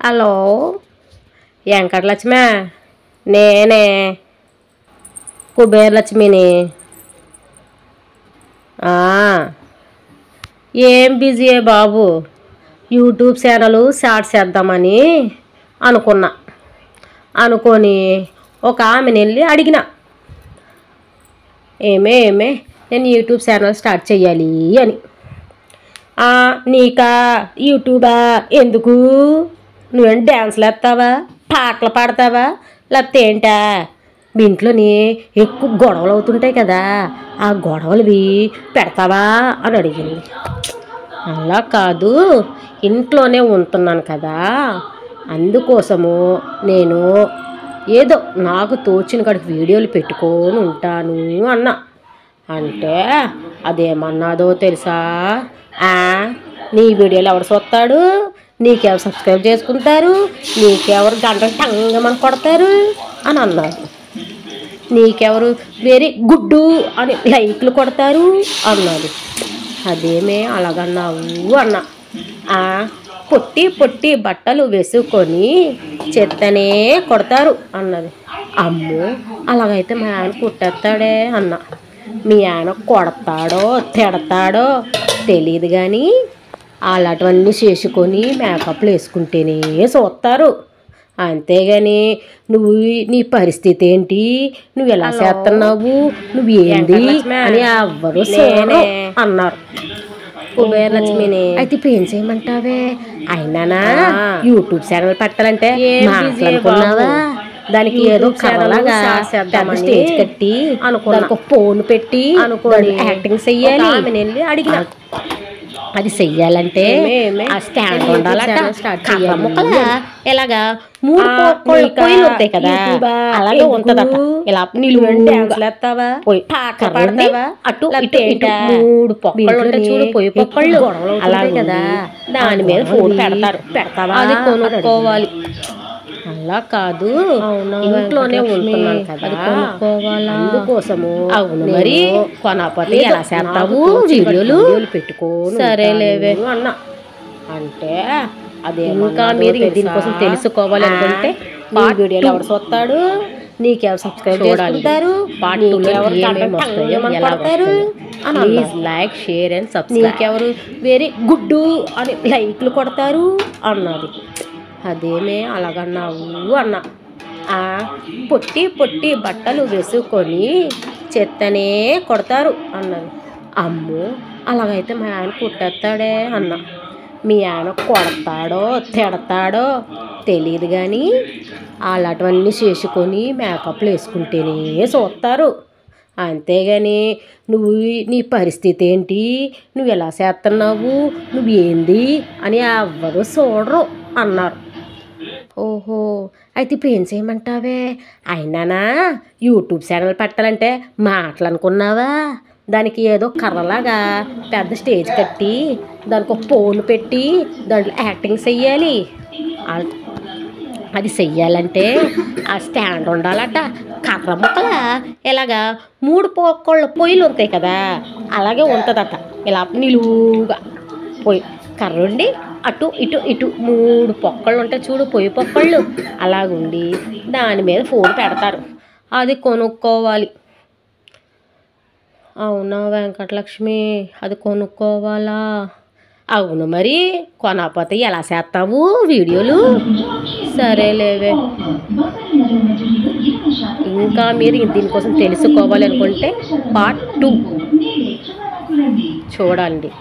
Hello Venkatalakshmi నేనే కుబేరలక్ష్మిని. ఏం busy బాబు, YouTube channel start చేద్దామని అనుకొని ఒక ఆమెను వెళ్ళి అడిగిన, ఏమే నేను యూట్యూబ్ ఛానల్ స్టార్ట్ చేయాలి అని. నీకా యూట్యూబా, ఎందుకు నువ్వేం డ్యాన్స్లు వేస్తావా, పాటలు పాడతావా, లేకపోతే ఏంటా, మీ ఇంట్లోని ఎక్కువ గొడవలు అవుతుంటాయి కదా, ఆ గొడవలువి పెడతావా అని అడిగింది. అలా కాదు, ఇంట్లోనే ఉంటున్నాను కదా, అందుకోసము నేను ఏదో నాకు తోచిన కాడికి వీడియోలు పెట్టుకొని ఉంటాను అన్నా. అంటే అదేమన్నాదో తెలుసా, నీ వీడియోలు ఎవరు చూస్తాడు, నీకెవరు సబ్స్క్రైబ్ చేసుకుంటారు, నీకెవరు గంటలు టంగమని కొడతారు అని అన్నారు, నీకెవరు వెరీ గుడ్ అని లైక్లు కొడతారు అన్నారు. అదేమే అలాగన్నావు అన్నా. పొట్టి బట్టలు వేసుకొని చెత్తనే కొడతారు అన్నది. అమ్మో, అలాగైతే మా ఆయన కుట్టేస్తాడే అన్న. మీ ఆయన కొడతాడో తిడతాడో తెలియదు కానీ అలాంటివన్నీ చేసుకొని మేకప్లు వేసుకుంటేనే చూస్తారు, అంతేగాని నువ్వు నీ పరిస్థితి ఏంటి, నువ్వు ఎలా చేస్తున్నావు, నువ్వు ఏంటి అని ఎవ్వరు చూడరు అన్నారు. కుబేరలక్ష్మిని అయితే ఇప్పుడు ఏం చేయమంటావే, అయినా యూట్యూబ్ ఛానల్ పెట్టాలంటే మాట్లాడుకున్నావా, దానికి ఏదో కర్రలాగా పెద్ద స్టేజ్ కట్టి దానికి ఫోన్ పెట్టి యాక్టింగ్ చెయ్యాలి. వెళ్ళి అడిగిన, అది చెయ్యాలంటే ఆ స్టాండ్ ఉండాలట, కర్ర ముక్కల ఇలాగా 3 పొయ్యిలు ఉంటాయి కదా, అలాగే ఉంటదట. ఇలా నిలువేస్తావా, అటు ఇటు 3 పొక్కలు ఉంటాయి చూడు, పొయ్యి పొక్కళ్ళు అలాగే కదా, దాని మీద ఫోన్ పెడతావా, అది కొనుక్కోవాలి. అలా కాదు, ఇంట్లోనే ఉంటున్నాను కదా, కొనుక్కోవాలా, అందుకోసము. అవును మరి, కొనకపోతే ఎలా చేస్తావు వీడియోలు పెట్టుకోను, సరేలేవే అన్నా. అంటే అదే ఇంకా మీరు దీనికోసం తెలుసుకోవాలి అనుకుంటే వీడియోలు ఎవరు చూస్తాడు, నీకెవరు సబ్స్క్రైబ్ చేసుకుంటారు, please like share and subscribe, Neekevvaru very good అని లైక్లు కొడతారు అన్నది. అదేమే అలాగన్నావు అన్నా. పొట్టి బట్టలు వేసుకొని చెత్తనే కొడతారు అన్నది. అమ్మో, అలాగైతే మా ఆయన కుట్టేస్తాడే అన్న. మీ ఆయన కొడతాడో తిడతాడో తెలియదు కానీ అలాంటివన్నీ చేసుకొని మేకప్లు వేసుకుంటేనే చూస్తారు, అంతేగాని నువ్వు నీ పరిస్థితి ఏంటి, నువ్వు ఎలా చేస్తున్నావు, నువ్వు ఏంది అని ఎవ్వరు చూడరు అన్నారు. ఓహో, అయితే ఇప్పుడు ఏం చేయమంటావే, అయినా యూట్యూబ్ ఛానల్ పెట్టాలంటే మాటలనుకున్నావా, దానికి ఏదో కర్రలాగా పెద్ద స్టేజ్ కట్టి దానికి ఒక ఫోన్ పెట్టి దాంట్లో యాక్టింగ్ చెయ్యాలి. అది చెయ్యాలంటే ఆ స్టాండ్ ఉండాలట, కర్ర ముక్కల ఇలాగా 3 పొయ్యిలు ఉంటాయి కదా, అలాగే ఉంటుందట. ఇలా నిలువుగా పొయ్యి కర్ర ఉండి అటు ఇటు 3 పొక్కళ్ళు ఉంటాయి చూడు, పొయ్యి పొక్కళ్ళు అలాగుండి దాని మీద ఫోన్ పెడతారు, అది కొనుక్కోవాలి. అవునా వెంకటలక్ష్మి, అది కొనుక్కోవాలా, అవును మరి, కొనకపోతే ఎలా చేస్తావు వీడియోలు, సరేలేవే. ఇంకా మీరు దీనికోసం తెలుసుకోవాలి అనుకుంటే పార్ట్ 2 చూడండి.